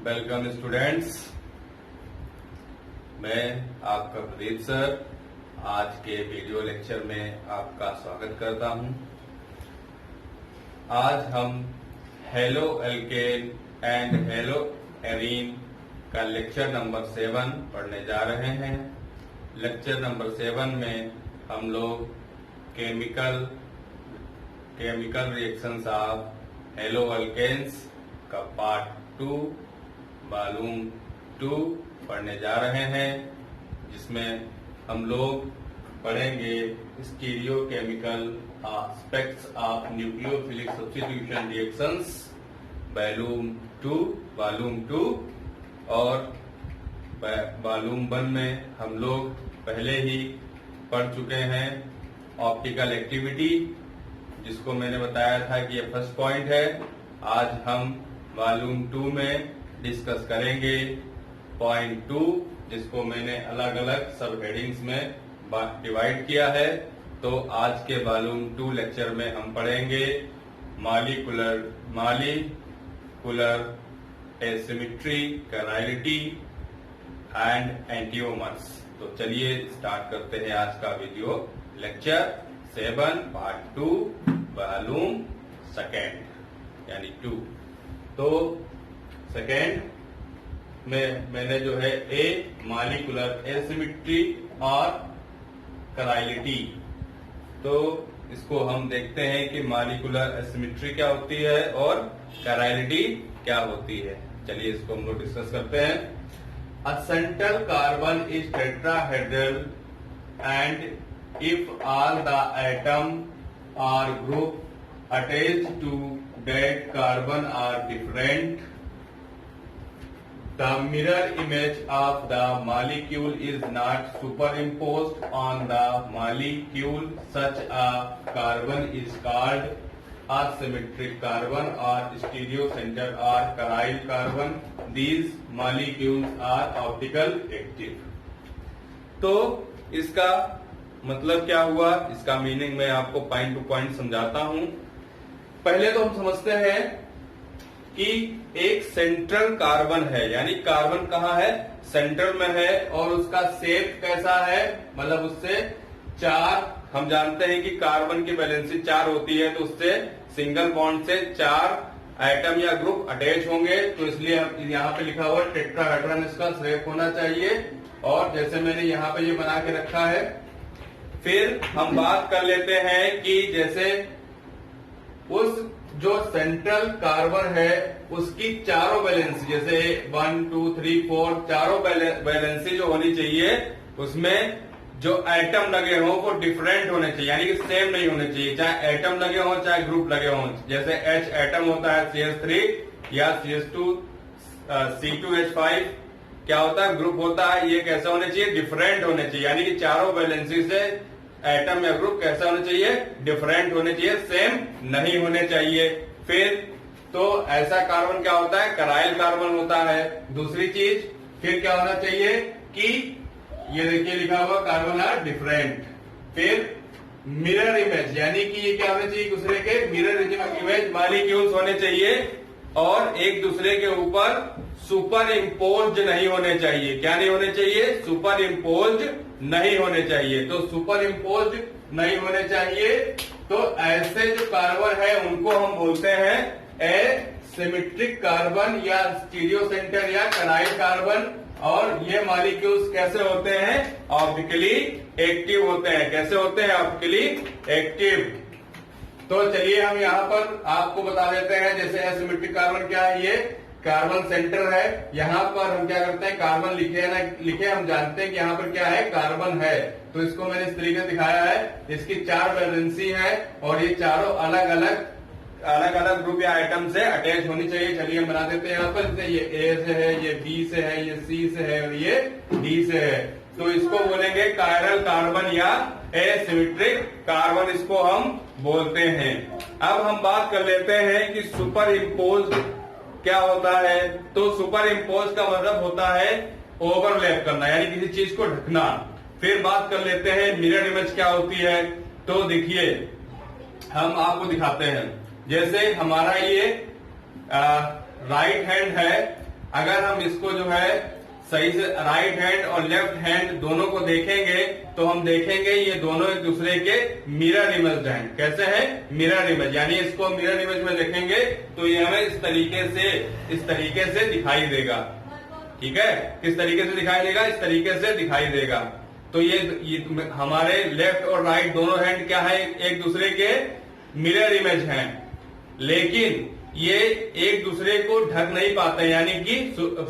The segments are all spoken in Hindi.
वेलकम स्टूडेंट्स, मैं आपका प्रदीप सर आज के वीडियो लेक्चर में आपका स्वागत करता हूं। आज हम halo alkane and hello arene का लेक्चर नंबर 7 पढ़ने जा रहे हैं। लेक्चर नंबर 7 में हम लोग chemical reactions of haloalkanes का पार्ट 2 वॉल्यूम 2 पढ़ने जा रहे हैं, जिसमें हम लोग पढ़ेंगे stereochemical aspects of nucleophilic substitution reactions volume 2 और वॉल्यूम 1 में हम लोग पहले ही पढ़ चुके हैं ऑप्टिकल एक्टिविटी, जिसको मैंने बताया था कि ये फर्स्ट पॉइंट है। आज हम वॉल्यूम 2 में डिस्कस करेंगे पॉइंट 2, जिसको मैंने अलग अलग सब हेडिंग्स में डिवाइड किया है। तो आज के वॉल्यूम 2 लेक्चर में हम पढ़ेंगे मॉलिक्यूलर एसिमेट्री, काइनेलिटी एंड एंटिओमर्स। तो चलिए स्टार्ट करते हैं आज का वीडियो लेक्चर 7 पार्ट 2 वॉल्यूम 2 यानी 2। तो सेकेंड में मैंने जो है मॉलिक्यूलर एसिमेट्री और काइनेलिटी, तो इसको हम देखते हैं कि मॉलिक्यूलर एसिमेट्री क्या होती है और काइनेलिटी क्या होती है। चलिए इसको हम लोग डिस्कस करते हैं। A central carbon is tetrahedral and if all the atom or group attached to that carbon are different, the mirror image of the molecule is not superimposed on the molecule. Such a carbon is called asymmetric carbon or stereocenter or chiral carbon. These molecules are optical active. तो इसका मतलब क्या हुआ, इसका मीनिंग मैं आपको पॉइंट टू पॉइंट समझाता हूं। पहले तो हम समझते हैं कि एक सेंट्रल कार्बन है, यानी कार्बन कहाँ है, सेंट्रल में है, और उसका शेप कैसा है, मतलब उससे 4, हम जानते हैं कि कार्बन की वैलेंसी 4 होती है, तो उससे सिंगल बॉन्ड से 4 एटम या ग्रुप अटैच होंगे। तो इसलिए यहाँ पे लिखा हुआ टेट्राहेड्रन इसका शेप होना चाहिए, और जैसे मैंने यहाँ पे ये बना के रखा है। फिर हम बात कर लेते हैं कि जैसे उस जो सेंट्रल कार्बन है उसकी चारों वैलेंसी, जैसे 1 2 3 4 चारों वैलेंसी जो होनी चाहिए, उसमें जो एटम लगे हों वो डिफरेंट होने चाहिए, यानी कि सेम नहीं होने चाहिए। चाहे एटम लगे हों चाहे ग्रुप लगे हों, जैसे H एटम होता है CH3 या CH2 C2H5 क्या होता है, ग्रुप होता है। ये कैसे होने चाहिए, डिफरेंट होने चाहिए, यानी कि चारों वैलेंसी से एटम या ग्रुप कैसा होना चाहिए, डिफरेंट होने चाहिए, सेम नहीं होने चाहिए। फिर तो ऐसा कार्बन क्या होता है, काइल कार्बन होता है। दूसरी चीज फिर क्या होना चाहिए कि ये देखिए लिखा हुआ कार्बन आर डिफरेंट। फिर मिरर इमेज, यानी कि ये क्या होने चाहिए, दूसरे के मिरर इमेज मॉलिक्यूल्स होने चाहिए, और एक दूसरे के ऊपर सुपर इम्पोज्ड नहीं होने चाहिए। क्या नहीं होने चाहिए, सुपर इम्पोज्ड नहीं होने चाहिए। तो सुपर इम्पोज्ड नहीं होने चाहिए, तो ऐसे जो कार्बन है उनको हम बोलते हैं एसिमेट्रिक कार्बन या स्टीरियोसेंटर या काइल कार्बन। और ये मॉलिक्यूल्स कैसे होते हैं, ऑप्टिकली एक्टिव होते हैं। कैसे होते हैं, ऑप्टिकली एक्टिव। तो चलिए हम यहाँ पर आपको बता देते हैं, जैसे एसिमेट्रिक कार्बन क्या है, ये कार्बन सेंटर है। यहाँ पर हम क्या करते हैं, कार्बन लिखे है ना लिखे, हम जानते हैं कि यहाँ पर क्या है, कार्बन है। तो इसको मैंने इस तरीके से दिखाया है, इसकी 4 वैलेंसी है, और ये चारों अलग अलग ग्रुप या आइटम से अटैच होनी चाहिए। चलिए हम बना देते हैं यहाँ पर, जैसे ये A से है, ये B से है, ये C से है, और ये D से है। तो इसको बोलेंगे कायरल कार्बन या एसिमेट्रिक कार्बन, इसको हम बोलते हैं। अब हम बात कर लेते हैं कि सुपर इम्पोज्ड क्या होता है। तो सुपर इम्पोज का मतलब होता है ओवरलैप करना, यानी किसी चीज को ढकना। फिर बात कर लेते हैं मिरर इमेज क्या होती है। तो देखिए हम आपको दिखाते हैं, जैसे हमारा ये राइट हैंड है, अगर हम इसको जो है सही से राइट हैंड और लेफ्ट हैंड दोनों को देखेंगे तो हम देखेंगे ये दोनों एक दूसरे के मिरर इमेज हैं। कैसे हैं? मिरर इमेज, यानी इसको मिरर इमेज में देखेंगे तो ये हमें इस तरीके से दिखाई देगा। ठीक है, किस तरीके से दिखाई देगा? इस तरीके से दिखाई देगा। तो ये हमारे लेफ्ट और राइट दोनों हैंड क्या है? एक दूसरे के मिरर इमेज हैं, लेकिन ये एक दूसरे को ढक नहीं पाते, यानी कि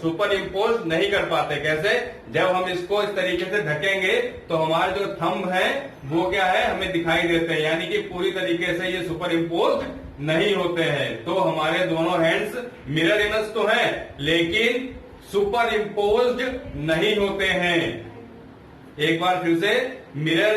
सुपर इम्पोज नहीं कर पाते। कैसे? जब हम इसको इस तरीके से ढकेंगे तो हमारे जो थंब है वो क्या है? हमें दिखाई देते हैं, यानी कि पूरी तरीके से ये सुपर इम्पोज नहीं होते हैं। तो हमारे दोनों हैंड्स मिरर इमेज तो हैं, लेकिन सुपर इम्पोज नहीं होते हैं। एक बार फिर से, मिरर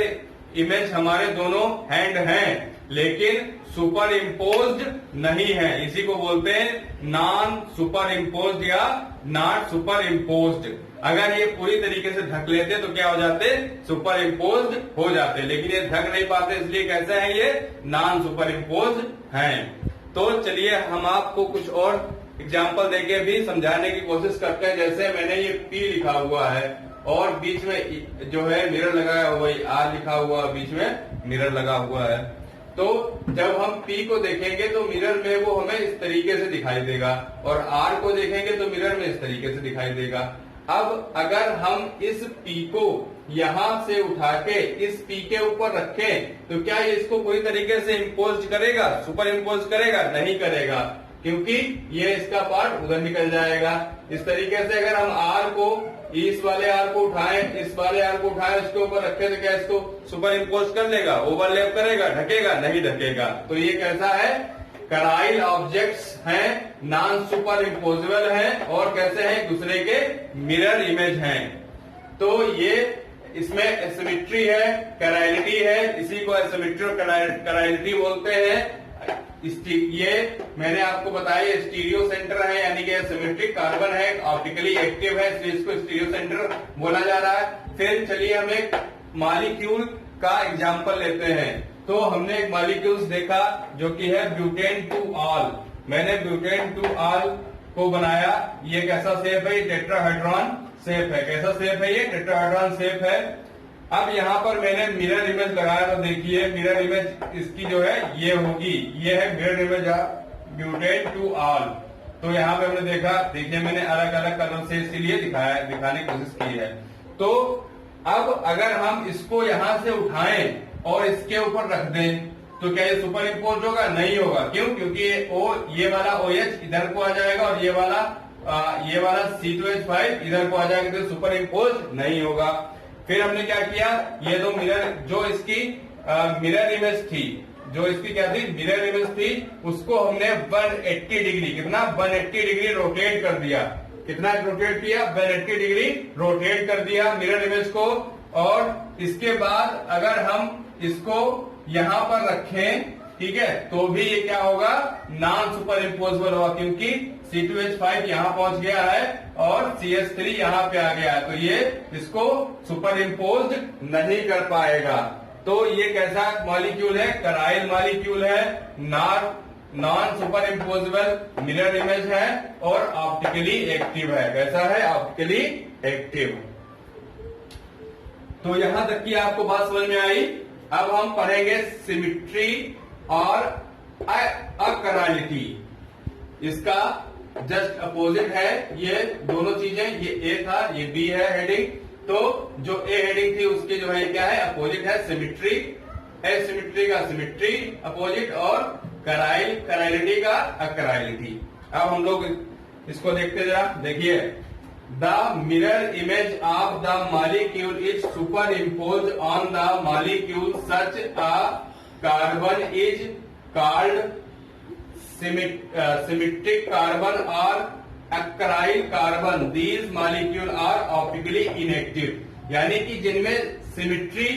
इमेज हमारे दोनों हैंड हैं, लेकिन सुपर इम्पोज्ड नहीं है। इसी को बोलते हैं नॉन सुपर इम्पोज्ड या नॉट सुपर इम्पोज्ड। अगर ये पूरी तरीके से ढक लेते तो क्या हो जाते? सुपर इम्पोज्ड हो जाते, लेकिन ये ढक नहीं पाते, इसलिए कैसे हैं? ये नॉन सुपर इम्पोज्ड हैं। तो चलिए हम आपको कुछ और एग्जाम्पल देके भी समझाने की कोशिश करते हैं। जैसे मैंने ये P लिखा हुआ है और बीच में जो है मिरर लगाया हुआ है, R लिखा हुआ, बीच में मिरर लगा हुआ है। तो जब हम P को देखेंगे तो मिरर में वो हमें इस तरीके से दिखाई देगा, और R को देखेंगे तो मिरर में इस तरीके से दिखाई देगा। अब अगर हम इस P को यहां से उठा के इस P के ऊपर रखें तो क्या ये इसको पूरी तरीके से इम्पोज करेगा? सुपर इम्पोज करेगा? नहीं करेगा, क्योंकि ये इसका पार्ट उधर निकल जाएगा। इस तरीके से अगर हम R को, इस वाले R को उठाएं, इस वाले R को उठाएं, इसके ऊपर रखें तो क्या इसको सुपर इम्पोज कर लेगा? ओवरलैप करेगा? ढकेगा? नहीं ढकेगा। तो ये कैसा है? कराइल ऑब्जेक्ट्स हैं, नॉन सुपर इम्पोजेबल हैं, और कैसे हैं? एक दूसरे के मिरर इमेज हैं। तो ये इसमें एसिमेट्री है, कराइलिटी है, इसी को एसिमेट्री और कराइलिटी बोलते हैं। ये मैंने आपको बताया स्टीरियो सेंटर है, यानी कि सिमेट्रिक कार्बन है, ऑप्टिकली एक्टिव है, इसलिए इसको स्टीरियो सेंटर बोला जा रहा है। फिर चलिए हम एक मॉलिक्यूल का एग्जांपल लेते हैं। तो हमने एक मॉलिक्यूल्स देखा जो कि है ब्यूटेन टू ऑल। मैंने ब्यूटेन टू ऑल को बनाया। ये कैसा शेप है? टेट्राहेड्रॉन शेप है। कैसा शेप है? ये टेट्राहेड्रॉन शेप है। अब यहाँ पर मैंने मिरर इमेज लगाया, तो देखिए मिरर इमेज इसकी जो है ये होगी, ये है mirror image butane two all. तो यहाँ पे हमने देखा, देखिए मैंने अलग अलग कलर से इसीलिए दिखाने की कोशिश की है। तो अब अगर हम इसको यहाँ से उठाएं और इसके ऊपर रख दें तो क्या ये सुपर इम्पोज होगा? नहीं होगा। क्यों? क्योंकि ये वाला OH इधर को आ जाएगा और ये वाला C2H5 इधर को आ जाएगा, तो सुपर इम्पोज नहीं होगा। फिर हमने क्या किया? ये दो मिरर, जो इसकी मिरर इमेज थी, जो इसकी क्या थी? मिरर इमेज थी, उसको हमने 180 डिग्री, कितना? 180 डिग्री रोटेट कर दिया। कितना रोटेट किया? 180 डिग्री रोटेट कर दिया मिरर इमेज को। और इसके बाद अगर हम इसको यहां पर रखें, ठीक है, तो भी ये क्या होगा? नॉन सुपर इम्पोजेबल होगा, क्योंकि C2H5 यहां पहुंच गया है और CH3 यहां पे आ गया है, तो ये इसको सुपर इम्पोज नहीं कर पाएगा। तो ये कैसा मॉलिक्यूल है? कराइल मॉलिक्यूल है, non super imposable mirror image है और ऑप्टिकली एक्टिव है। कैसा है? Optically active. तो यहां तक की आपको बात समझ में आई। अब हम पढ़ेंगे सिमिट्री और अकराइलिटी। इसका जस्ट अपोजिट है ये दोनों चीजें। ये ए था, ये बी है हेडिंग। तो जो ए हेडिंग थी उसकी जो है क्या है? अपोजिट है सिमिट्री। एसिमिट्री का सिमिट्री अपोजिट, और कराइलिटी का अकराइलिटी। अब हम लोग इसको देखते जरा। देखिए, the mirror image of the molecule is super impose on the molecule such a carbon is called symmetric carbon or achiral carbon. These molecule are optically inactive. यानी कि जिनमें सिमेट्री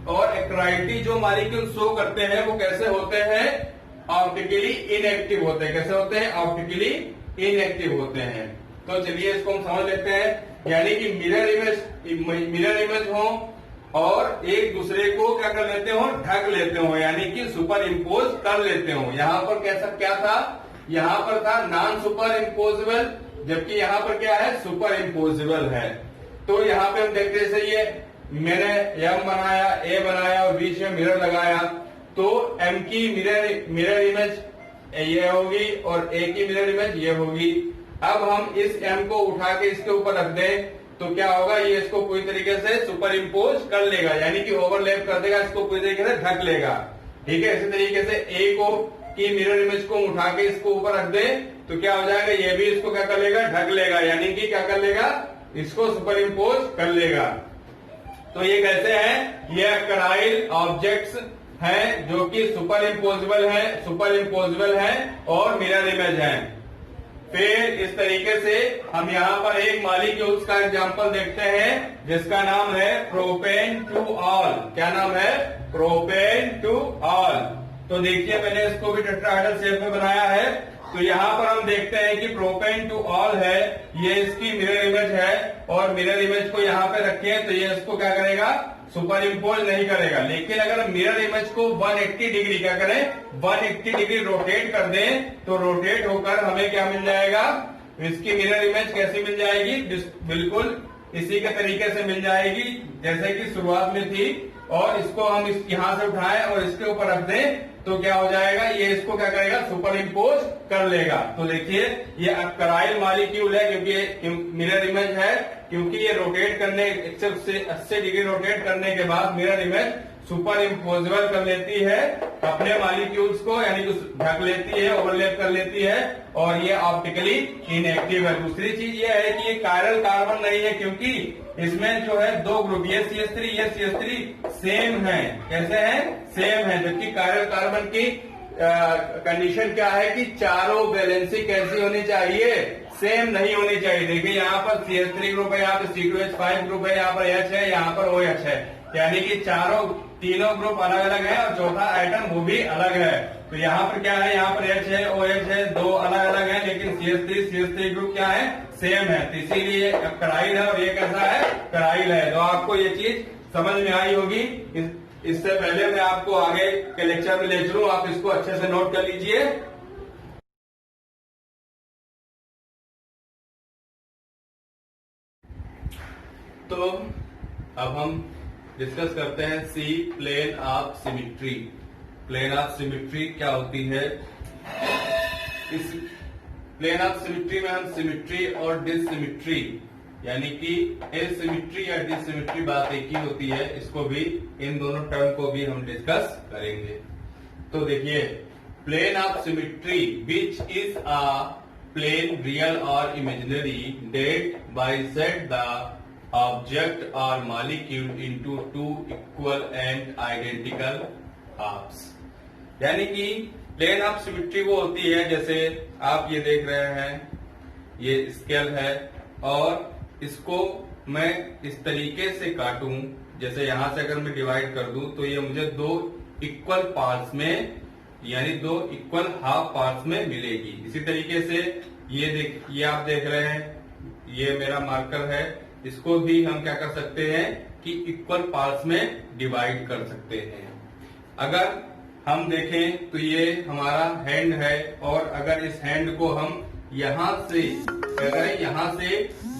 और एक्राइलिटी जो मॉलिक्यूल शो करते हैं वो कैसे होते हैं? ऑप्टिकली इनएक्टिव होते हैं। कैसे होते हैं? ऑप्टिकली इनएक्टिव होते हैं। तो चलिए इसको हम समझ लेते हैं। यानी कि मिरर इमेज हो और एक दूसरे को क्या कर लेते हो? ढक लेते हो, यानी कि सुपर इम्पोज कर लेते हो। यहाँ पर कैसा क्या था? यहाँ पर था नॉन सुपर इम्पोजेबल जबकि यहाँ पर क्या है, सुपर इम्पोजिबल है। तो यहाँ पे हम देखते हैं जैसे ये मैंने एम बनाया, ए बनाया और बीच में मिरर लगाया, तो एम की मिरर इमेज ये होगी और ए की मिरर इमेज ये होगी। अब हम इस एम को उठा के इसके ऊपर रख दें तो क्या होगा, ये इसको पूरी तरीके से सुपर इम्पोज कर लेगा, यानी कि ओवरलैप कर देगा, इसको पूरी तरीके से ढक लेगा। ठीक है, इसी तरीके से ए को की मिरर इमेज को उठा के इसको ऊपर रख दे तो क्या हो जाएगा, ये भी इसको क्या कर लेगा, ढक लेगा, यानी कि क्या कर लेगा, इसको सुपर इम्पोज कर लेगा। तो ये कैसे हैं, ये अक्राइल ऑब्जेक्ट्स हैं जो कि सुपर इम्पोजिबल है और मिरर इमेज है। फिर इस तरीके से हम यहाँ पर एक मॉलिक्यूल्स का एग्जांपल देखते हैं जिसका नाम है प्रोपेन टू ऑल। क्या नाम है, प्रोपेन टू ऑल। तो देखिए मैंने इसको भी टेट्राहेड्रल शेप में बनाया है। तो यहाँ पर हम देखते हैं कि प्रोपेन टू ऑल है, ये इसकी मिरर इमेज है और मिरर इमेज को यहाँ पे रखिए तो ये इसको क्या करेगा, सुपर इम्पोज नहीं करेगा। लेकिन अगर मिरर इमेज को 180 डिग्री क्या करें, 180 डिग्री रोटेट कर दें तो रोटेट होकर हमें क्या मिल जाएगा, इसकी मिरर इमेज कैसी मिल जाएगी, बिल्कुल इसी के तरीके से मिल जाएगी जैसे कि शुरुआत में थी। और इसको हम यहाँ से उठाएं और इसके ऊपर रख दें तो क्या हो जाएगा, ये इसको क्या करेगा, सुपर इम्पोज कर लेगा। तो देखिए ये अक्राइल मॉलिक्यूल है क्योंकि ये मिरर इमेज है, क्योंकि ये रोटेट करने 180 डिग्री रोटेट करने के बाद मिरर इमेज सुपर इम्पोजेबल कर लेती है अपने मॉलिक्यूल्स को, यानी कि ढक लेती है, ओवरलैप कर लेती है और ये ऑप्टिकली इनएक्टिव है। दूसरी चीज ये है कि ये कायरल कार्बन नहीं है क्योंकि इसमें जो है दो ग्रुप, ये CH3 सेम है। कैसे हैं, सेम है। जबकि कायरल कार्बन की कंडीशन क्या है कि चारों वैलेंसी कैसी होनी चाहिए, सेम नहीं होनी चाहिए। देखिए यहाँ पर CH3 ग्रुप है, यहाँ पर C2H5 ग्रुप है, यहाँ पर H है, यहाँ पर OH है, यानी कि तीनों ग्रुप अलग अलग है और चौथा आइटम वो भी अलग है। तो यहाँ पर क्या है, यहाँ पर H है, OH है, दो अलग अलग है, लेकिन CH3 ग्रुप क्या है, सेम है। तो इसीलिए कराइल है और ये कैसा है, कराइल है। तो आपको ये चीज समझ में आई होगी। इससे पहले मैं आपको आगे के लेक्चर में ले चलूं, आप इसको अच्छे से नोट कर लीजिए। तो अब हम डिस्कस करते हैं see plane of symmetry. Plane of symmetry क्या होती है, इस प्लेन ऑफ सिमिट्री में हम सिमिट्री और डिससिमिट्री यानी कि एसिमिट्री या डिससिमिट्री बात एक ही होती है, इसको भी इन दोनों टर्म को भी हम डिस्कस करेंगे। तो देखिए plane of symmetry which is a plane real or imaginary that bisect the object or molecule into two equal and identical halves। यानी कि प्लेन ऑफ सिमिट्री वो होती है, जैसे आप ये देख रहे हैं, ये स्केल है और इसको मैं इस तरीके से काटूं, जैसे यहां से अगर मैं डिवाइड कर दूं तो ये मुझे दो इक्वल पार्ट्स में यानी दो इक्वल हाफ पार्ट्स में मिलेगी। इसी तरीके से ये आप देख रहे हैं, ये मेरा मार्कर है, इसको भी हम क्या कर सकते हैं कि इक्वल पार्ट्स में डिवाइड कर सकते हैं। अगर हम देखें तो ये हमारा हैंड है और अगर इस हैंड को हम यहां से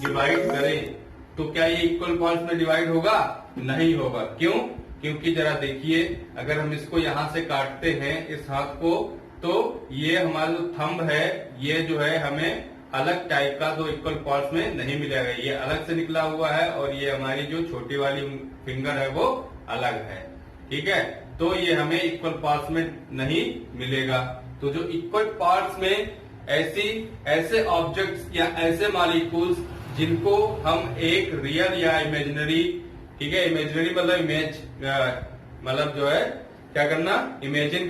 डिवाइड करें तो क्या ये इक्वल पार्ट्स में डिवाइड होगा, नहीं होगा। क्यों, क्योंकि जरा देखिए अगर हम इसको यहां से काटते हैं इस हाथ को, तो ये हमारा जो थंब है ये जो है हमें अलग टाइप का दो इक्वल पार्ट्स में नहीं मिलेगा, ये अलग से निकला हुआ है और ये हमारी जो छोटी वाली फिंगर है वो अलग है। ठीक है, तो ये हमें इक्वल पार्ट्स में नहीं मिलेगा। तो जो इक्वल पार्ट्स में ऐसे ऑब्जेक्ट्स या ऐसे मॉलिक्यूल्स जिनको हम एक रियल या इमेजिनरी, ठीक है, इमेजिनरी मतलब जो है क्या करना, इमेजिन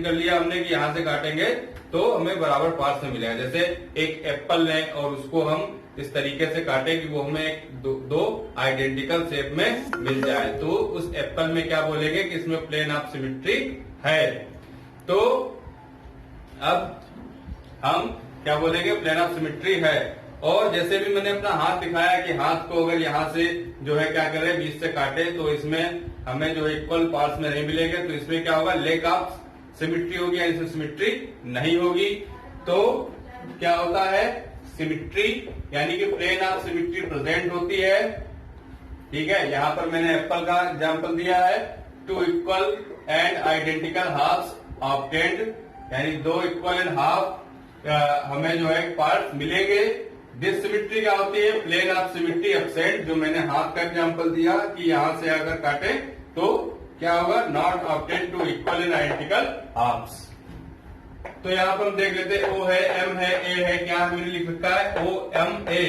कर लिया हमने कि यहां से काटेंगे तो हमें बराबर पार्ट्स में मिलेगा। जैसे एक एप्पल लें और उसको हम इस तरीके से काटें कि वो हमें दो आइडेंटिकल शेप में मिल जाए, तो उस एप्पल में क्या बोलेंगे कि इसमें प्लेन ऑफ सिमिट्री है। तो अब हम क्या बोलेंगे, प्लेन ऑफ सिमिट्री है। और जैसे भी मैंने अपना हाथ दिखाया कि हाथ को अगर यहाँ से जो है क्या करें, बीच से काटे तो इसमें हमें जो इक्वल पार्ट्स में नहीं मिलेंगे, तो इसमें क्या होगा, लैक ऑफ सिमिट्री होगी, इसमें सिमिट्री नहीं होगी। तो क्या होता है, सिमिट्री, यानी कि प्लेन ऑफ सिमिट्री प्रेजेंट होती है। ठीक है, यहां पर मैंने एप्पल का एग्जांपल दिया है। Two equal and identical halves obtained, यानी दो इक्वल एंड हाफ हमें जो है पार्ट मिलेंगे। डिससिमिट्री क्या होती है? प्लेन ऑफ सिमिट्री एब्सेंट, जो मैंने हाथ का एग्जांपल दिया कि यहां से अगर काटे तो क्या होगा? Not obtained two equal and identical halves. तो यहाँ पर हम देख लेते हैं, ओ है, एम है, ए है, क्या मैंने लिख रखा है? O M A.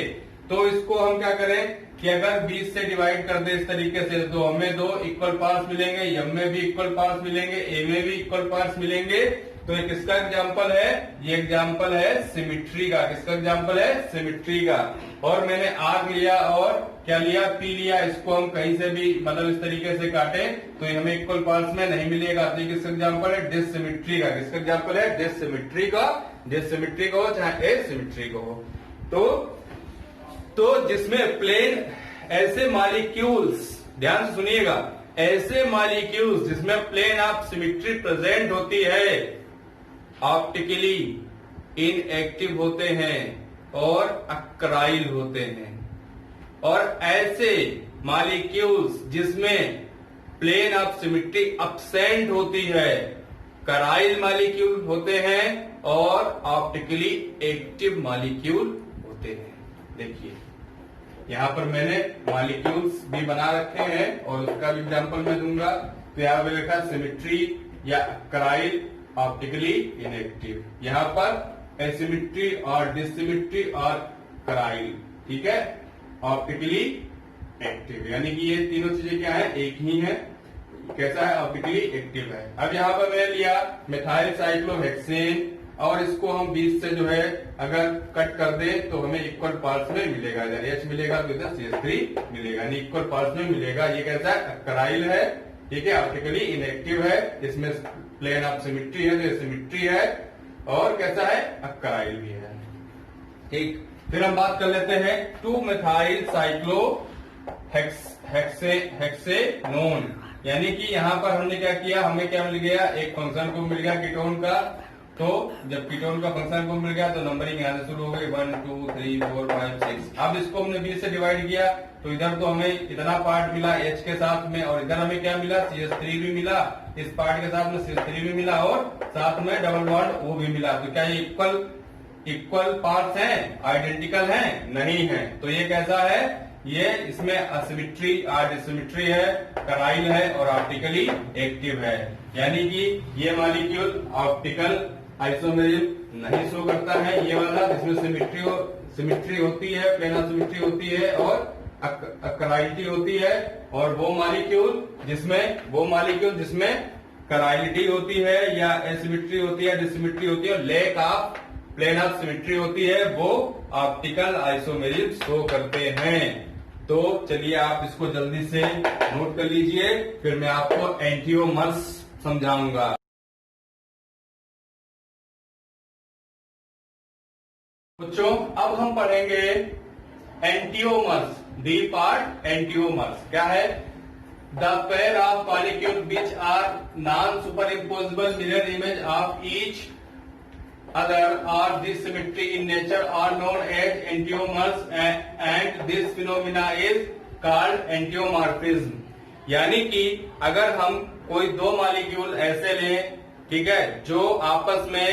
तो इसको हम क्या करें कि अगर 20 से डिवाइड कर दे इस तरीके से, तो हमें दो इक्वल पार्ट्स मिलेंगे, एम में भी इक्वल पार्ट्स मिलेंगे, ए में भी इक्वल पार्ट्स मिलेंगे। तो ये किसका एग्जाम्पल है? ये एग्जाम्पल है सिमिट्री का। किसका एग्जाम्पल है? सिमिट्री का। और मैंने आर लिया और क्या लिया? पी लिया। इसको हम कहीं से भी मतलब इस तरीके से काटे तो ये हमें इक्वल पार्ट्स में नहीं मिलेगा। तो ये किसका एग्जाम्पल है? डिससिमिट्री का। किसका एग्जाम्पल है? डिससिमिट्री का। डिससिमिट्री का हो चाहे एसिमिट्री का हो। तो जिसमें प्लेन ऐसे मॉलिक्यूल्स, ध्यान से सुनिएगा, ऐसे मॉलिक्यूल्स जिसमें प्लेन ऑफ सिमिट्री प्रेजेंट होती है, ऑप्टिकली इनएक्टिव होते हैं और अक्राइल होते हैं। और ऐसे मॉलिक्यूल्स जिसमें प्लेन ऑफ सिमिट्री अब्सेंट होती है, कराइल मॉलिक्यूल होते हैं और ऑप्टिकली एक्टिव मॉलिक्यूल होते हैं। देखिए यहां पर मैंने मॉलिक्यूल्स भी बना रखे हैं और उसका भी एग्जांपल मैं दूंगा। तो यहां पर लिखा सिमिट्री या कराइल, ऑप्टिकली इनएक्टिव। यहां पर एसिमिट्री और डिससिमिट्री और कराइल, ठीक है, ऑप्टिकली एक्टिव, यानी कि ये तीनों चीजें क्या है? एक ही है। कैसा है? ऑप्टिकली एक्टिव है। अब यहाँ पर मैंने लिया मिथाइल साइक्लोहेक्सेन और इसको हम 20 से जो है अगर कट कर दे तो हमें इक्वल पार्ट्स में मिलेगा। इधर H मिलेगा तो इधर CH3 मिलेगा, यानी इक्वल पार्ट्स में मिलेगा। ये कैसा है? कराइल है, ठीक है, ऑप्टिकली इनएक्टिव है, इसमें प्लेन ऑफ सिमिट्री है, तो सिमिट्री है, और कैसा है? कराइल भी है। ठीक, फिर हम बात कर लेते हैं 2 मिथाइल साइक्लो हेक्सेनोन, यानी कि यहाँ पर हमने क्या किया? हमें क्या मिल गया? एक फंक्शन को मिल गया कीटोन का। तो जब कीटोन का फंक्शन को मिल गया तो नंबरिंग यहाँ से शुरू हो गई 1 2 3 4 5 6। अब इसको हमने 20 से डिवाइड किया तो इधर तो हमें इतना पार्ट मिला H के साथ में, और इधर हमें क्या मिला? CH3 भी मिला, इस पार्ट के साथ में CH3 भी मिला और साथ में डबल बॉन्ड वो भी मिला। तो क्या ये इक्वल पार्ट्स हैं? आइडेंटिकल हैं? नहीं है। तो ये कैसा है? ये इसमें असिमिट्री और डिससिमिट्री है, कराइल है और ऑप्टिकली एक्टिव है। यानी कि ये मॉलिक्यूल ऑप्टिकल आइसोमेरिज्म नहीं शो करता है, ये वाला जिसमें सिमिट्री होती है, प्लेन ऑफ सिमिट्री होती है और कराइलिटी होती है। और वो मॉलिक्यूल जिसमें कराइलिटी होती है या एसिमिट्री होती है, डिससिमिट्री होती है, lack of plane of symmetry होती है, वो ऑप्टिकल आइसोमेरिज्म शो करते हैं। तो चलिए आप इसको जल्दी से नोट कर लीजिए, फिर मैं आपको एंटियोमर्स समझाऊंगा। बच्चों अब हम पढ़ेंगे एंटियोमर्स, डी पार्ट एंटियोमर्स। क्या है? The pair of molecule which are non super imposable mirror image of each other or this symmetry in nature are known as enantiomers and this phenomena is called enantiomorphism। यानी कि अगर हम कोई दो मॉलिक्यूल ऐसे लें, ठीक है, जो आपस में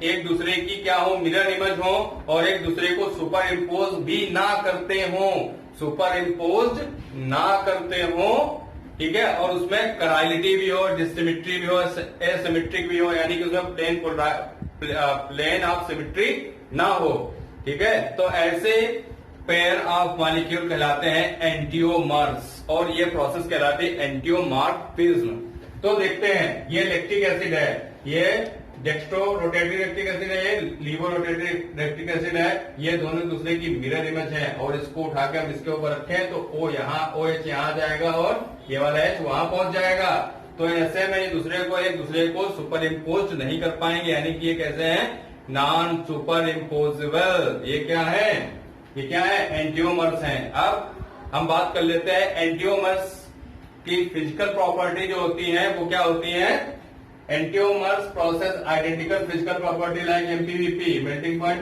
एक दूसरे की क्या हो? मिरर इमेज हो और एक दूसरे को सुपर इम्पोज भी ना करते हो, सुपर इम्पोज ना करते हो, ठीक है, और उसमें कराइलिटी भी हो, डिससिमिट्री भी हो, एसिमेट्रिक भी हो, यानी कि उसमें प्लेन ऑफ सिमिट्री ना हो, ठीक है, तो ऐसे पेयर ऑफ मॉलिक्यूल कहलाते हैं एंटियोमर्स और ये प्रोसेस कहलाती है एंटियोमॉर्फिज्म। तो देखते हैं, ये लैक्टिक एसिड है, ये डेक्स्ट्रो रोटेटरी लैक्टिक एसिड है, ये लीवो रोटेटरी लैक्टिक एसिड है, ये दोनों दूसरे की मिरर इमेज है। और इसको उठा के हम इसके ऊपर रखें तो O यहाँ, OH यहाँ जाएगा और ये वाला H वहां पहुंच जाएगा। तो ऐसे में एक दूसरे को सुपर इम्पोज नहीं कर पाएंगे, यानी कि ये कैसे हैं? Non super imposable. ये क्या है? ये क्या है? एंटियोमर्स हैं। अब हम बात कर लेते हैं एंटियोमर्स की फिजिकल प्रॉपर्टी जो होती है वो क्या होती है? Enantiomers possess identical physical property like MPBP, melting point,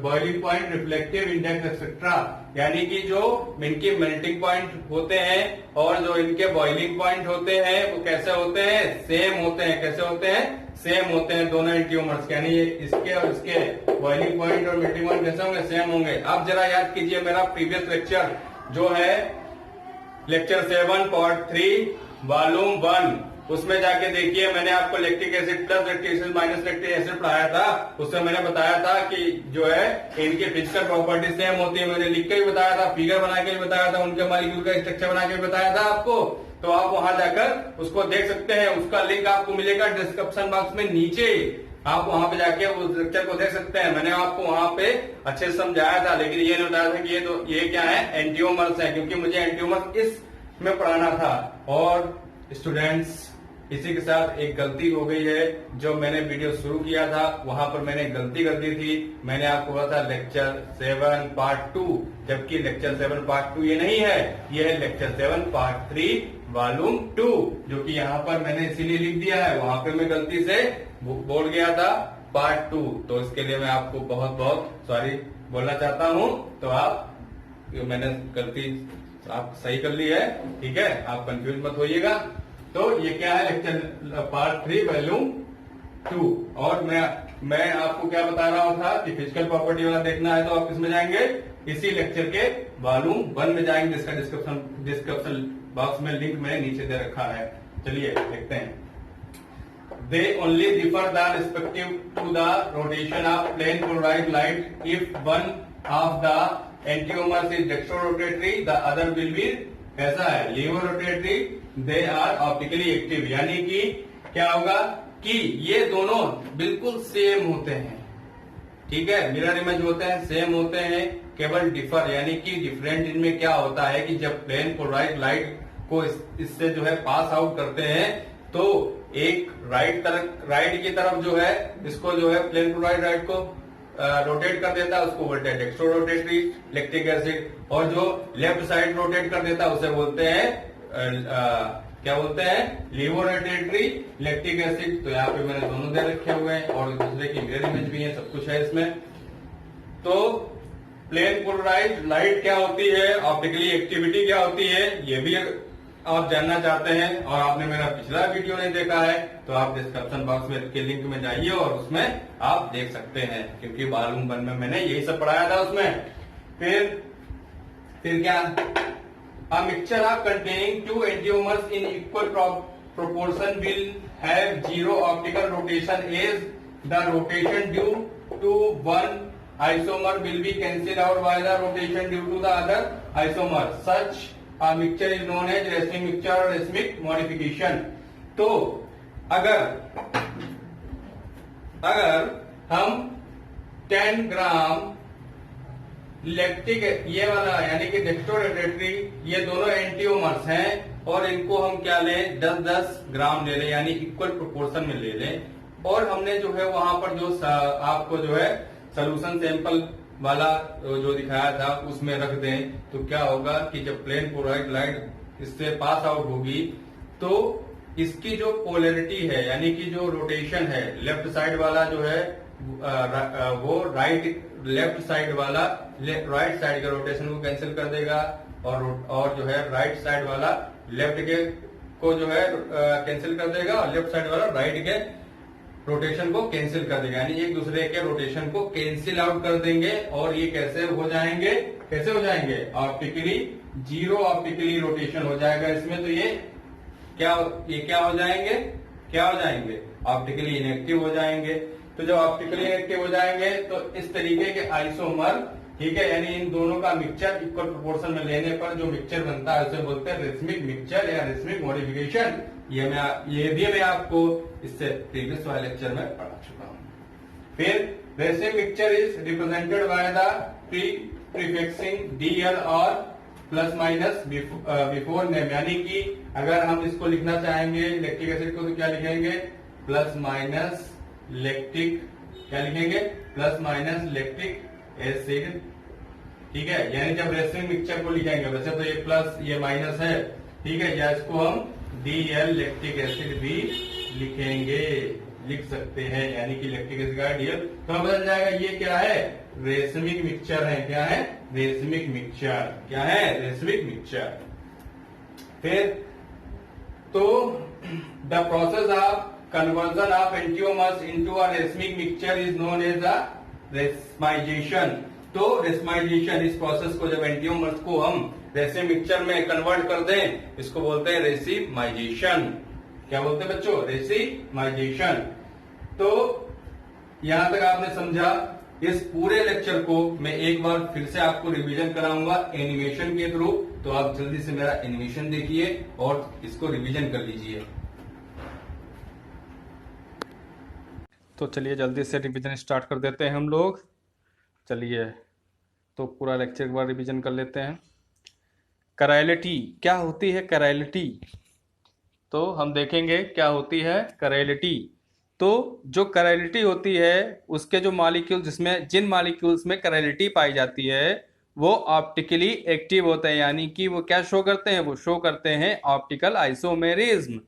boiling point, reflective index etcetera. यानी कि जो इनके मेल्टिंग पॉइंट होते हैं और जो इनके बॉइलिंग पॉइंट होते हैं वो कैसे होते हैं, सेम होते हैं। कैसे होते हैं, सेम होते हैं दोनों एंटियोमर्स। यानी इसके और इसके बॉइलिंग पॉइंट और मेल्टिंग पॉइंट कैसे होंगे, सेम होंगे। अब जरा याद कीजिए मेरा प्रीवियस लेक्चर जो है लेक्चर 7 पार्ट 3 वॉल्यूम 1, उसमें जाके देखिए मैंने आपको lactic acid plus lactic acid minus lactic acid पढ़ाया था। उसमें मैंने बताया था कि जो है इनकी फिजिकल प्रॉपर्टी सेम होती है। मैंने लिख के भी बताया था, फिगर बना के भी बताया था, उनके मॉलिक्यूल का स्ट्रक्चर बना के भी बताया था आपको। तो आप वहां जाकर उसको देख सकते हैं। उसका लिंक आपको मिलेगा डिस्क्रिप्शन बॉक्स में नीचे। आप वहां पे जाके उस लेक्चर को देख सकते हैं। मैंने आपको वहां पे अच्छे से समझाया था, लेकिन ये नहीं बताया था कि ये क्या है, एंटियोमर्स है, क्योंकि मुझे एंटियोमर्स इसमें पढ़ाना था। और स्टूडेंट्स, इसी के साथ एक गलती हो गई है। जो मैंने वीडियो शुरू किया था वहां पर मैंने गलती कर दी थी। मैंने आपको बोला था लेक्चर 7 पार्ट 2, जबकि लेक्चर 7 पार्ट 2 ये नहीं है, ये है लेक्चर 7 पार्ट 3 वॉल्यूम 2, जो कि यहाँ पर मैंने इसीलिए लिख दिया है। वहां पर मैं गलती से बोल गया था पार्ट 2, तो इसके लिए मैं आपको बहुत बहुत सॉरी बोलना चाहता हूँ। तो आप मैंने गलती आप सही कर ली है, ठीक है, आप कंफ्यूज मत होइएगा। तो ये क्या है, लेक्चर पार्ट 3 वॉल्यूम 2। और मैं आपको क्या बता रहा था कि फिजिकल प्रॉपर्टी वाला देखना है तो आप किसमें जाएंगे, इसी लेक्चर के वॉल्यूम 1 में जाएंगे, जिसका डिस्क्रिप्शन बॉक्स में लिंक मैंने नीचे दे रखा है। चलिए देखते हैं। They only differ the respective to the rotation of plane polarized light. If one of the enantiomers is dextrorotatory, the other will be कैसा है, levorotatory. They are optically active. यानी कि क्या होगा कि ये दोनों बिल्कुल सेम होते हैं, ठीक है, मिरर इमेज होते हैं, सेम होते हैं, केवल डिफर यानी कि डिफरेंट इनमें क्या होता है कि जब प्लेन पोलराइज्ड लाइट को इससे जो है पास आउट करते हैं तो एक राइट की तरफ जो है इसको जो है प्लेन पोलराइज्ड लाइट को रोटेट कर देता है, उसको बोलते हैं डेक्स्ट्रोरोटेटरी लैक्टिक एसिड, और जो लेफ्ट साइड रोटेट कर देता है उसे बोलते हैं क्या बोलते हैं, लीवोरोटेटरी लैक्टिक एसिड। तो यहाँ पे मैंने दोनों दे रखे हुए हैं और दूसरे की मिरर इमेज भी है, सब कुछ है इसमें। तो प्लेन पोलराइज्ड लाइट क्या होती है, ऑप्टिकली एक्टिविटी क्या होती है, ये भी आप जानना चाहते हैं और आपने मेरा पिछला वीडियो नहीं देखा है तो आप डिस्क्रिप्शन बॉक्स में के लिंक में जाइए और उसमें आप देख सकते हैं, क्योंकि वॉल्यूम 1 में मैंने यही सब पढ़ाया था उसमें। फिर क्या, a mixture of containing two enantiomers in equal proportion will have zero optical rotation as the rotation due to one isomer will be cancelled out by the rotation due to the other isomer. Such a mixture is known as racemic mixture or racemic modification. तो अगर हम 10 ग्राम लैक्टिक ये वाला यानी कि डेक्स्ट्रोरोटेटरी, ये दोनों एंटियोमर्स हैं और इनको हम क्या लें, 10-10 ग्राम ले लें, यानी इक्वल प्रोपोर्शन में ले लें। और हमने जो है वहां पर जो आपको जो है सोल्यूशन सैंपल वाला जो दिखाया था उसमें रख दें, तो क्या होगा कि जब प्लेन पोलराइज्ड लाइट इससे पास आउट होगी तो इसकी जो पोलैरिटी है यानी कि जो रोटेशन है, लेफ्ट साइड वाला जो है वो लेफ्ट साइड वाला राइट साइड के रोटेशन को कैंसिल कर देगा और जो है राइट साइड वाला लेफ्ट के को जो है कैंसिल कर देगा और लेफ्ट साइड वाला राइट के रोटेशन को कैंसिल कर देगा, यानी एक दूसरे के रोटेशन को कैंसिल आउट कर देंगे। और ये कैसे हो जाएंगे, ऑप्टिकली जीरो ऑप्टिकली रोटेशन हो जाएगा इसमें। तो ये क्या हो जाएंगे, ऑप्टिकली इनएक्टिव हो जाएंगे। तो जब ऑप्टिकली इनएक्टिव हो जाएंगे तो इस तरीके के आइसोमर, ठीक है, यानी इन दोनों का मिक्सचर इक्वल प्रोपोर्शन में लेने पर जो मिक्सचर बनता है उसे बोलते हैं रेसमिक मिक्सचर या रेसमिक मॉडिफिकेशन। ये भी मैं आपको इससे प्रीवियस वाले लेक्चर में पढ़ा चुका हूं। फिर racemic mixture is represented by the prefixing DL or plus minus before name, यानी कि अगर हम इसको लिखना चाहेंगे लैक्टिक एसिड को तो क्या लिखेंगे, प्लस माइनस लैक्टिक, क्या लिखेंगे, प्लस माइनस लैक्टिक एसिड, ठीक है। यानी जब रेसमिक मिक्सचर को लिखेंगे, वैसे तो ये प्लस ये माइनस है, ठीक है, या इसको हम DL लैक्टिक एसिड भी लिखेंगे, लिख सकते हैं, यानी कि इलेक्ट्रिक एसिड का आइडियल तो बदल जाएगा। ये क्या है? रेसमिक मिक्सचर है। क्या है? Racemic mixture. क्या है? Racemic mixture. फिर तो the process of conversion of enantiomers into a racemic mixture is known as a racemization. तो रेसमाइजेशन, इस प्रोसेस को जब एंटियोमर्स को हम रेसिम मिक्सचर में कन्वर्ट कर दें, इसको बोलते हैं रेसिमाइजेशन। क्या बोलते हैं बच्चों? रेसिमाइजेशन। तो यहां तक आपने समझा। इस पूरे लेक्चर को मैं एक बार फिर से आपको रिवीजन कराऊंगा एनिमेशन के थ्रू, तो आप जल्दी से मेरा एनिमेशन देखिए और इसको रिवीजन कर लीजिए। तो चलिए जल्दी से रिवीजन स्टार्ट कर देते हैं हम लोग। चलिए तो पूरा लेक्चर एक बार रिवीजन कर लेते हैं। कराइलिटी क्या होती है? कराइलिटी तो हम देखेंगे क्या होती है कराइलिटी। तो जो कराइलिटी होती है उसके जो मॉलिक्यूल, जिसमें जिन मॉलिक्यूल्स में कराइलिटी पाई जाती है वो ऑप्टिकली एक्टिव होते हैं, यानी कि वो क्या शो करते हैं? वो शो करते हैं ऑप्टिकल आइसोमेरिज्म।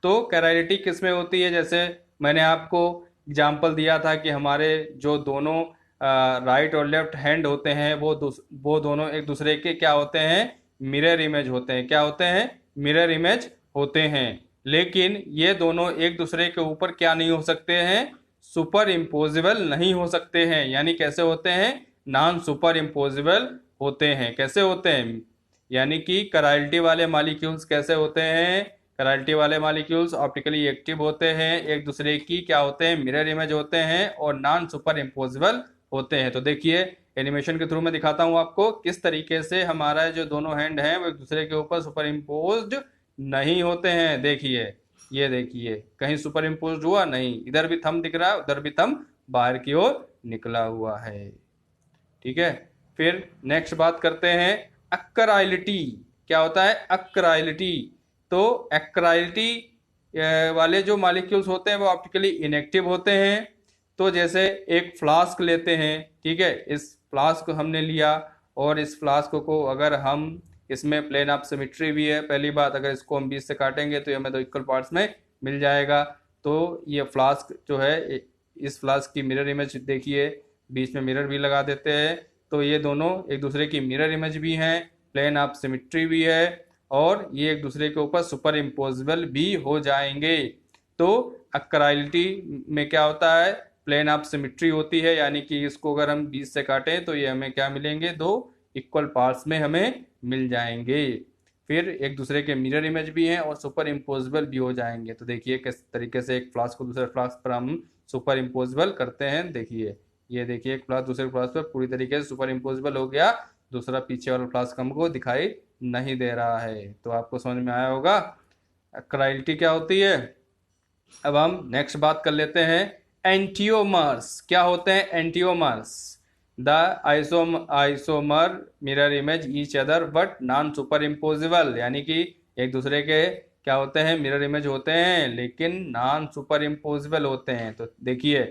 तो कराइलिटी किस में होती है? जैसे मैंने आपको एग्जाम्पल दिया था कि हमारे जो दोनों राइट और लेफ्ट हैंड होते हैं वो दोनों एक दूसरे के क्या होते हैं? मिरर इमेज होते हैं। क्या होते हैं? मिरर इमेज होते हैं। लेकिन ये दोनों एक दूसरे के ऊपर क्या नहीं हो सकते हैं? सुपर इम्पोजिबल नहीं हो सकते हैं। यानी कैसे होते हैं? नॉन सुपर इम्पोजिबल होते हैं। कैसे होते हैं? यानी कि कराइलिटी वाले मॉलिक्यूल्स कैसे होते हैं? कराइलिटी वाले मॉलिक्यूल्स ऑप्टिकली एक्टिव होते हैं, एक दूसरे की क्या होते हैं? मिरर इमेज होते हैं और नॉन सुपर इम्पोजिबल होते हैं। तो देखिए एनिमेशन के थ्रू मैं दिखाता हूं आपको किस तरीके से हमारा जो दोनों हैंड हैं वो एक दूसरे के ऊपर सुपर इम्पोज्ड नहीं होते हैं। देखिए, ये देखिए, कहीं सुपर इम्पोज्ड हुआ नहीं, इधर भी थंब दिख रहा है, उधर भी थंब बाहर की ओर निकला हुआ है। ठीक है, फिर नेक्स्ट बात करते हैं अक्राइलिटी। क्या होता है? अक्राइलिटी। तो अक्राइलिटी वाले जो मॉलिक्यूल्स होते हैं वो ऑप्टिकली इनएक्टिव होते हैं। तो जैसे एक फ्लास्क लेते हैं, ठीक है, इस फ्लास्क हमने लिया और इस फ्लास्क को अगर हम, इसमें प्लेन ऑफ सिमेट्री भी है। पहली बात, अगर इसको हम बीच से काटेंगे तो ये हमें दो इक्वल पार्ट्स में मिल जाएगा। तो ये फ्लास्क जो है, इस फ्लास्क की मिरर इमेज देखिए, बीच में मिरर भी लगा देते हैं। तो ये दोनों एक दूसरे की मिरर इमेज भी हैं, प्लेन ऑफ सिमेट्री भी है और ये एक दूसरे के ऊपर सुपर इम्पोजिबल भी हो जाएंगे। तो अक्राइलिटी में क्या होता है? प्लेन ऑफ सिमेट्री होती है, यानी कि इसको अगर हम बीच से काटें तो ये हमें क्या मिलेंगे? दो इक्वल पार्ट्स में हमें मिल जाएंगे। फिर एक दूसरे के मिरर इमेज भी हैं और सुपर इम्पोजिबल भी हो जाएंगे। तो देखिए किस तरीके से एक फ्लास्क को दूसरे फ्लास्क पर हम सुपर इम्पोजिबल करते हैं। देखिए, ये देखिए, एक फ्लास्क दूसरे फ्लास्क पर पूरी तरीके से सुपर इम्पोजिबल हो गया, दूसरा पीछे वाला फ्लास्क हमको दिखाई नहीं दे रहा है। तो आपको समझ में आया होगा अक्राइलिटी क्या होती है। अब हम नेक्स्ट बात कर लेते हैं एंटियोमर्स। क्या होते हैं enantiomers? The isomer mirror image each other but non super impossible, यानी कि एक दूसरे के क्या होते हैं? मिरर इमेज होते हैं लेकिन नॉन सुपर इम्पोजिबल होते हैं। तो देखिए,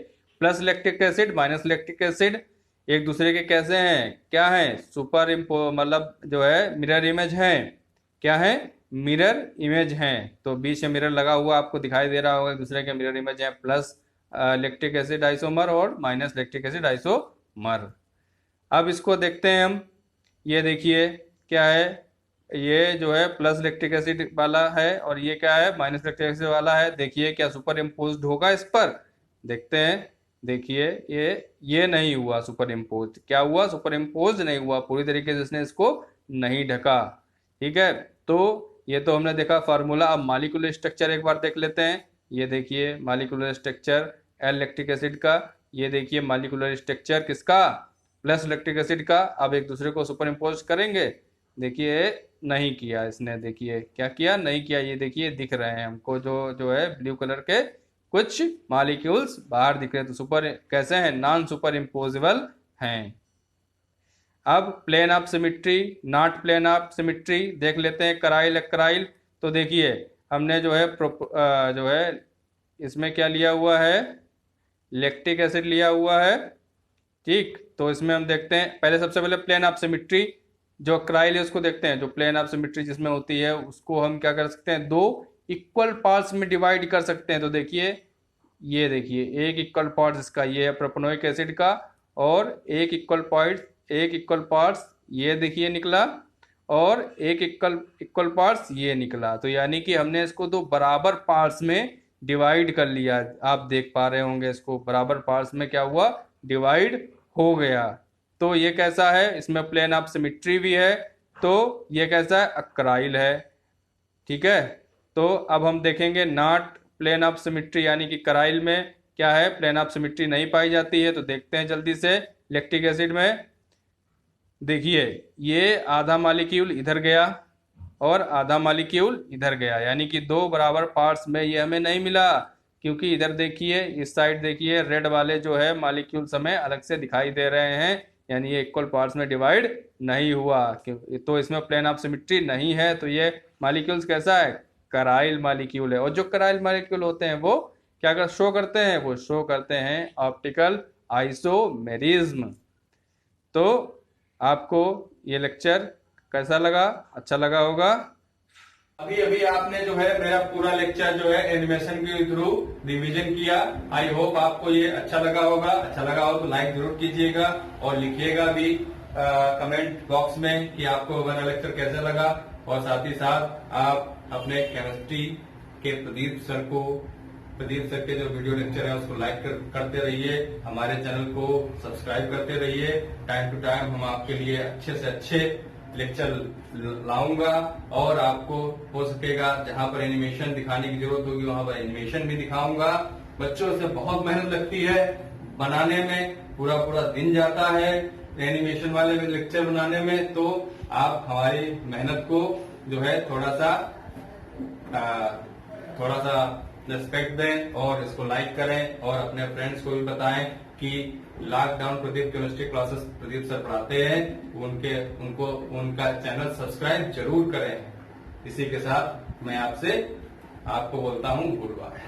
plus lactic acid minus lactic acid एक दूसरे के कैसे हैं? क्या है? सुपर इम्पो, मतलब जो है मिरर इमेज है। क्या है? मिरर इमेज हैं। तो बीच में मिरर लगा हुआ आपको दिखाई दे रहा होगा, एक दूसरे के मिरर इमेज है। प्लस लैक्टिक एसिड आइसोमर और माइनस लैक्टिक एसिड आइसोमर। अब इसको देखते हैं हम। ये देखिए क्या है? ये जो है प्लस लैक्टिक एसिड वाला है और ये क्या है? माइनस लैक्टिक एसिड वाला है। देखिए क्या सुपर इम्पोज्ड होगा इस पर? देखते हैं। देखिए ये नहीं हुआ सुपर इम्पोज्ड। क्या हुआ? सुपर इम्पोज्ड नहीं हुआ, पूरी तरीके से इसने इसको नहीं ढका। ठीक है, तो ये तो हमने देखा फार्मूला। अब मॉलिक्यूलर स्ट्रक्चर एक बार देख लेते हैं। ये देखिए molecular structure L lactic acid का। ये देखिए मॉलिक्यूलर स्ट्रक्चर किसका? प्लस लैक्टिक एसिड का। अब एक दूसरे को सुपर इम्पोज करेंगे। देखिए नहीं किया इसने। देखिए क्या किया? नहीं किया। ये देखिए दिख रहे हैं हमको जो है ब्लू कलर के कुछ मॉलिक्यूल्स बाहर दिख रहे हैं। तो सुपर कैसे हैं? नॉन सुपर इम्पोजिबल हैं। अब plane of symmetry, not plane of symmetry देख लेते हैं। कराइल अक्राइल। तो देखिए हमने जो है इसमें क्या लिया हुआ है? लैक्टिक एसिड लिया हुआ है। ठीक, तो इसमें हम देखते हैं पहले, सबसे पहले प्लेन ऑफ सिमेट्री जो क्राइल है उसको देखते हैं। जो प्लेन ऑफ सिमेट्री जिसमें होती है उसको हम क्या कर सकते हैं? दो इक्वल पार्ट्स में डिवाइड कर सकते हैं। तो देखिए, ये देखिए एक इक्वल पार्ट्स इसका ये है प्रोपेनोइक एसिड का, और एक इक्वल पार्ट्स ये देखिए निकला, और एक इक्वल पार्ट्स ये निकला। तो यानी कि हमने इसको दो बराबर पार्ट्स में डिवाइड कर लिया। आप देख पा रहे होंगे इसको बराबर पार्ट्स में क्या हुआ, डिवाइड हो गया। तो ये कैसा है, इसमें प्लेन ऑफ सिमेट्री भी है। तो ये कैसा है, अक्राइल है। ठीक है, तो अब हम देखेंगे नॉट प्लेन ऑफ सिमेट्री, यानी कि कराइल में क्या है, प्लेन ऑफ सिमेट्री नहीं पाई जाती है। तो देखते हैं जल्दी से। लैक्टिक एसिड में देखिए, ये आधा मॉलिक्यूल इधर गया और आधा मॉलिक्यूल इधर गया, यानी कि दो बराबर पार्ट्स में ये हमें नहीं मिला, क्योंकि इधर देखिए, इस साइड देखिए, रेड वाले जो है मॉलिक्यूल्स हमें अलग से दिखाई दे रहे हैं, यानी ये इक्वल पार्ट्स में डिवाइड नहीं हुआ। तो इसमें प्लेन ऑफ सिमेट्री नहीं है। तो ये मॉलिक्यूल्स कैसा है, कराइल मॉलिक्यूल है। और जो कराइल मॉलिक्यूल होते हैं वो क्या शो करते हैं, वो शो करते हैं ऑप्टिकल आइसोमेरिज्म। तो आपको ये लेक्चर कैसा लगा, अच्छा लगा होगा। अभी अभी आपने जो है मेरा पूरा लेक्चर जो है एनिमेशन के थ्रू रिवीजन किया। आई होप आपको ये अच्छा लगा होगा। अच्छा लगा हो तो लाइक जरूर कीजिएगा और लिखिएगा भी कमेंट बॉक्स में कि आपको मेरा लेक्चर कैसा लगा। और साथ ही साथ आप अपने केमिस्ट्री के प्रदीप सर के जो वीडियो लेक्चर है उसको लाइक करते रहिए, हमारे चैनल को सब्सक्राइब करते रहिए। टाइम टू टाइम हम आपके लिए अच्छे से अच्छे लेक्चर लाऊंगा, और आपको हो सकेगा जहां पर एनिमेशन दिखाने की जरूरत होगी वहां पर एनिमेशन भी दिखाऊंगा। बच्चों से बहुत मेहनत लगती है बनाने में, पूरा पूरा दिन जाता है एनिमेशन वाले लेक्चर बनाने में। तो आप हमारी मेहनत को जो है थोड़ा सा रिस्पेक्ट दें और इसको लाइक करें, और अपने फ्रेंड्स को भी बताएं कि lockdown Pradeep chemistry classes Pradeep sir पढ़ाते हैं, उनका चैनल सब्सक्राइब जरूर करें। इसी के साथ मैं आपको बोलता हूँ गुड बाय।